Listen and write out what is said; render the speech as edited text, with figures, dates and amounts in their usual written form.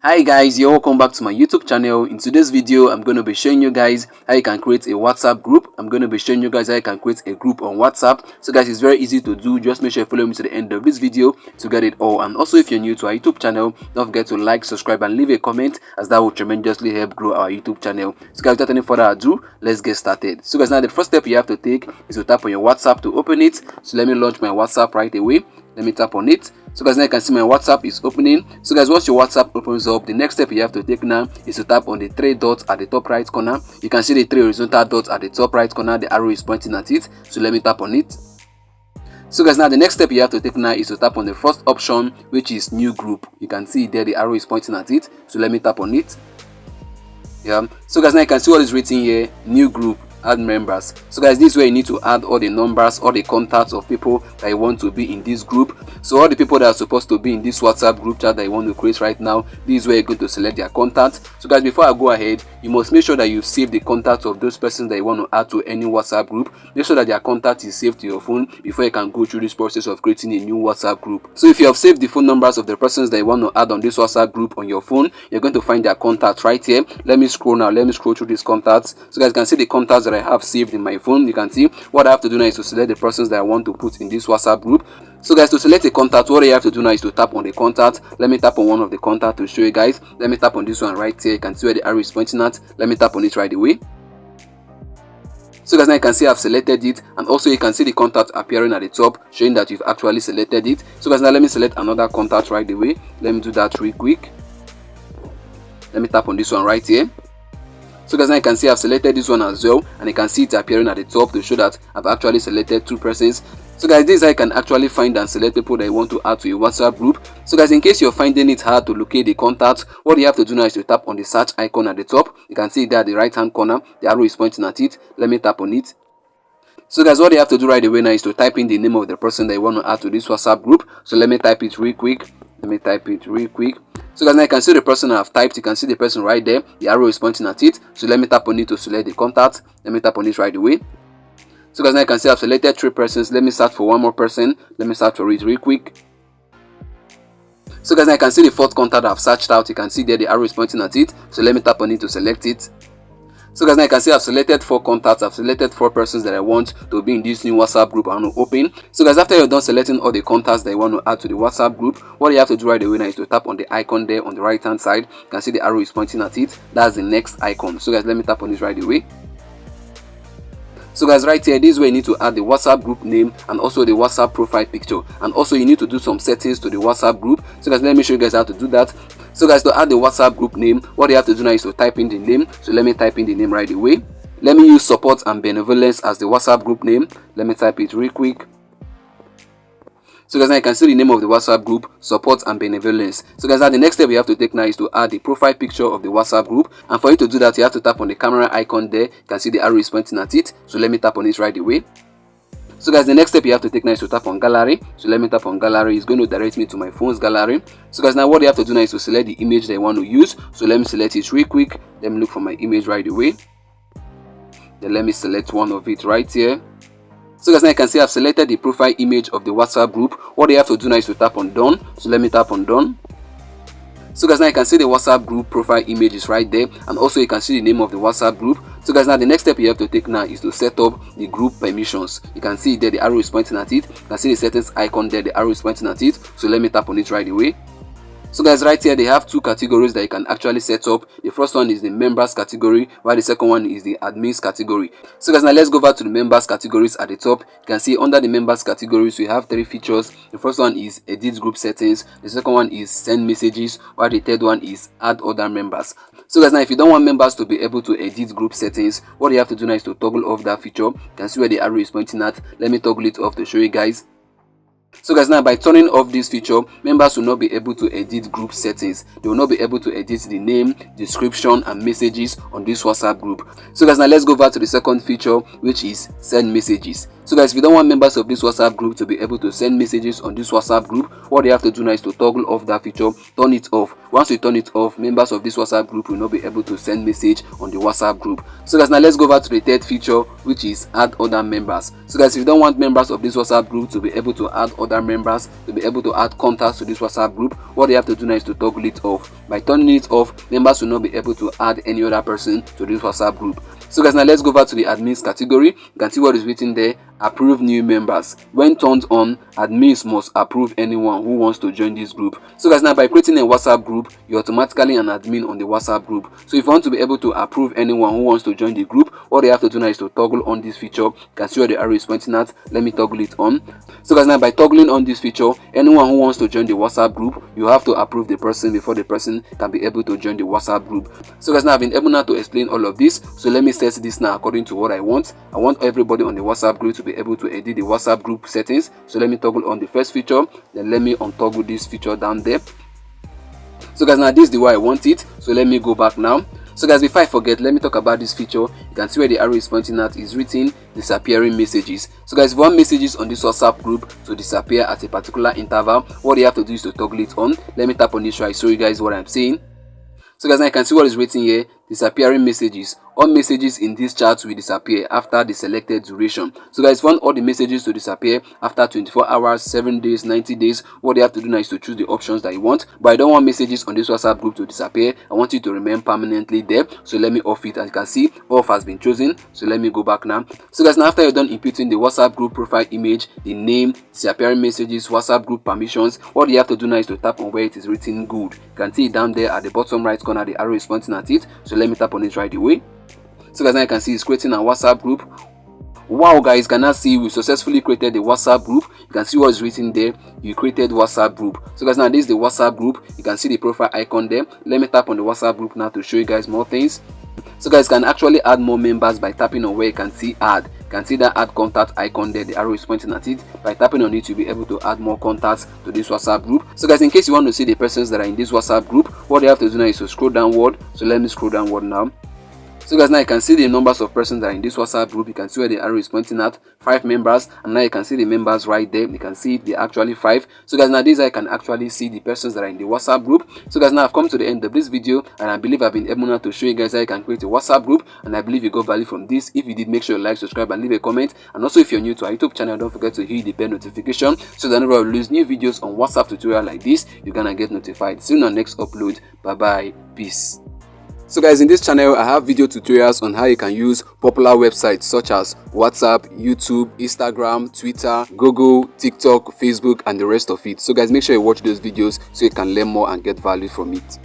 Hi guys, you're welcome back to my YouTube channel. In today's video, I'm going to be showing you guys how you can create a WhatsApp group. I'm going to be showing you guys how you can create a group on WhatsApp. So guys, it's very easy to do. Just make sure you follow me to the end of this video to get it all. And also, if you're new to our YouTube channel, don't forget to like, subscribe and leave a comment, as that will tremendously help grow our YouTube channel. So guys, without any further ado, let's get started. So guys, now the first step you have to take is to tap on your WhatsApp to open it. So let me launch my WhatsApp right away. Let me tap on it. So guys, now you can see my WhatsApp is opening. So guys, once your WhatsApp opens up, the next step you have to take now is to tap on the three dots at the top right corner. You can see the three horizontal dots at the top right corner. The arrow is pointing at it. So let me tap on it. So guys, now the next step you have to take now is to tap on the first option, which is new group. You can see there the arrow is pointing at it. So let me tap on it. So guys, now you can see what is written here, new group. Add members. So guys, this is where you need to add all the numbers, all the contacts of people that you want to be in this group. So all the people that are supposed to be in this WhatsApp group chat that you want to create right now, this is where you're going to select their contacts. So guys, before I go ahead, you must make sure that you save the contacts of those persons that you want to add to any WhatsApp group. Make sure that their contact is saved to your phone before you can go through this process of creating a new WhatsApp group. So if you have saved the phone numbers of the persons that you want to add on this WhatsApp group on your phone, you're going to find their contacts right here. Let me scroll now. Let me scroll through these contacts. So guys, you can see the contacts that I have saved in my phone. You can see what I have to do now is to select the persons that I want to put in this WhatsApp group. So guys, to select a contact, what you have to do now is to tap on the contact. Let me tap on one of the contacts to show you guys. Let me tap on this one right here. You can see where the arrow is pointing at. Let me tap on it right away. So guys, now you can see I've selected it, and also you can see the contact appearing at the top showing that you've actually selected it. So guys, now let me select another contact right away. Let me do that real quick. Let me tap on this one right here. So guys, now you can see I've selected this one as well, and you can see it appearing at the top to show that I've actually selected two persons. So guys, this is how you can actually find and select people that you want to add to your WhatsApp group. So guys, in case you're finding it hard to locate the contacts, what you have to do now is to tap on the search icon at the top. You can see there at the right hand corner, the arrow is pointing at it. Let me tap on it. So guys, what you have to do right away now is to type in the name of the person that you want to add to this WhatsApp group. So let me type it real quick. So guys, now you can see the person I've typed. You can see the person right there. The arrow is pointing at it. So let me tap on it to select the contact. Let me tap on it right away. So guys, now you can see I've selected three persons. Let me search for one more person. Let me search for it real quick. So guys, now you can see the fourth contact I've searched out. You can see there the arrow is pointing at it. So let me tap on it to select it. So guys, now you can see I've selected four contacts. I've selected four persons that I want to be in this new WhatsApp group I want to open. So guys, after you're done selecting all the contacts that you want to add to the WhatsApp group, what you have to do right away now is to tap on the icon there on the right hand side. You can see the arrow is pointing at it. That's the next icon. So guys, let me tap on this right away. So guys, right here, this is where you need to add the WhatsApp group name and also the WhatsApp profile picture. And also you need to do some settings to the WhatsApp group. So guys, let me show you guys how to do that. So guys, to add the WhatsApp group name, what you have to do now is to type in the name. So let me type in the name right away. Let me use support and benevolence as the WhatsApp group name. Let me type it real quick. So guys, now you can see the name of the WhatsApp group, support and benevolence. So guys, now the next step you have to take now is to add the profile picture of the WhatsApp group. And for you to do that, you have to tap on the camera icon there. You can see the arrow is pointing at it. So let me tap on it right away. So guys, the next step you have to take now is to tap on gallery. So let me tap on gallery. It's going to direct me to my phone's gallery. So guys, now what you have to do now is to select the image that you want to use. So let me select it real quick. Let me look for my image right away. Then let me select one of it right here. So guys, now you can see I've selected the profile image of the WhatsApp group. What you have to do now is to tap on done. So let me tap on done. So guys, now you can see the WhatsApp group profile image is right there, and also you can see the name of the WhatsApp group. So guys, now the next step you have to take now is to set up the group permissions. You can see there the arrow is pointing at it. You can see the settings icon there, the arrow is pointing at it. So let me tap on it right away. So guys, right here they have two categories that you can actually set up. The first one is the members category, while the second one is the admins category. So guys, now let's go over to the members categories at the top. You can see under the members categories we have three features. The first one is edit group settings, the second one is send messages, while the third one is add other members. So guys, now if you don't want members to be able to edit group settings, what you have to do now is to toggle off that feature. You can see where the arrow is pointing at. Let me toggle it off to show you guys. So guys, now by turning off this feature, members will not be able to edit group settings. They will not be able to edit the name, description and messages on this WhatsApp group. So guys, now let's go back to the second feature, which is send messages. So guys, if you don't want members of this WhatsApp group to be able to send messages on this WhatsApp group, what you have to do now is to toggle off that feature, turn it off. Once you turn it off, members of this WhatsApp group will not be able to send message on the WhatsApp group. So guys, now let's go back to the third feature, which is add other members. So guys, if you don't want members of this WhatsApp group to be able to add other other members, to be able to add contacts to this WhatsApp group, what they have to do now is to toggle it off. By turning it off, members will not be able to add any other person to this WhatsApp group. So guys, now let's go over to the admins category. You can see what is written there: approve new members. When turned on, admins must approve anyone who wants to join this group. So guys, now by creating a WhatsApp group, you're automatically an admin on the WhatsApp group. So if you want to be able to approve anyone who wants to join the group, what they have to do now is to toggle on this feature. You can see where the arrow is pointing at. Let me toggle it on. So guys, now by toggling on this feature, anyone who wants to join the WhatsApp group, you have to approve the person before the person can be able to join the WhatsApp group. So guys, now I've been able now to explain all of this. So let me set this now according to what I want. I want everybody on the WhatsApp group to be able to edit the WhatsApp group settings. So let me toggle on the first feature, then let me untoggle this feature down there. So guys, now this is the way I want it. So let me go back now. So guys, before I forget, let me talk about this feature. You can see where the arrow is pointing at is written disappearing messages. So guys, if you want messages on this WhatsApp group to disappear at a particular interval, what you have to do is to toggle it on. Let me tap on this so I show you guys what I'm saying. So guys, now you can see what is written here: disappearing messages. All messages in this chat will disappear after the selected duration. So guys, if you want all the messages to disappear after 24 hours, 7 days, 90 days, what you have to do now is to choose the options that you want. But I don't want messages on this WhatsApp group to disappear. I want it to remain permanently there. So let me off it. As you can see, off has been chosen. So let me go back now. So guys, now after you're done inputting the WhatsApp group profile image, the name, disappearing messages, WhatsApp group permissions, what you have to do now is to tap on where it is written good. You can see it down there at the bottom right corner, the arrow is pointing at it. So let me tap on it right away. So guys, now you can see it's creating a WhatsApp group. Wow guys, you can now see we successfully created the WhatsApp group. You can see what's written there: you created WhatsApp group. So guys, now this is the WhatsApp group. You can see the profile icon there. Let me tap on the WhatsApp group now to show you guys more things. So guys, can actually add more members by tapping on where you can see add. You can see that add contact icon there, the arrow is pointing at it. By tapping on it, you'll be able to add more contacts to this WhatsApp group. So guys, in case you want to see the persons that are in this WhatsApp group, what you have to do now is to scroll downward. So let me scroll downward now. So guys, now you can see the numbers of persons that are in this WhatsApp group. You can see where the arrow is pointing at, 5 members, and now you can see the members right there. You can see it, they're actually 5. So guys, now this I can actually see the persons that are in the WhatsApp group. So guys, now I've come to the end of this video, and I believe I've been able now to show you guys how you can create a WhatsApp group, and I believe you got value from this. If you did, make sure you like, subscribe, and leave a comment. And also, if you're new to our YouTube channel, don't forget to hit the bell notification so that whenever we release new videos on WhatsApp tutorial like this, you're gonna get notified. See you on our next upload. Bye bye, peace. So guys, in this channel I have video tutorials on how you can use popular websites such as WhatsApp, YouTube, Instagram, Twitter, Google, TikTok, Facebook, and the rest of it. So guys, make sure you watch those videos so you can learn more and get value from it.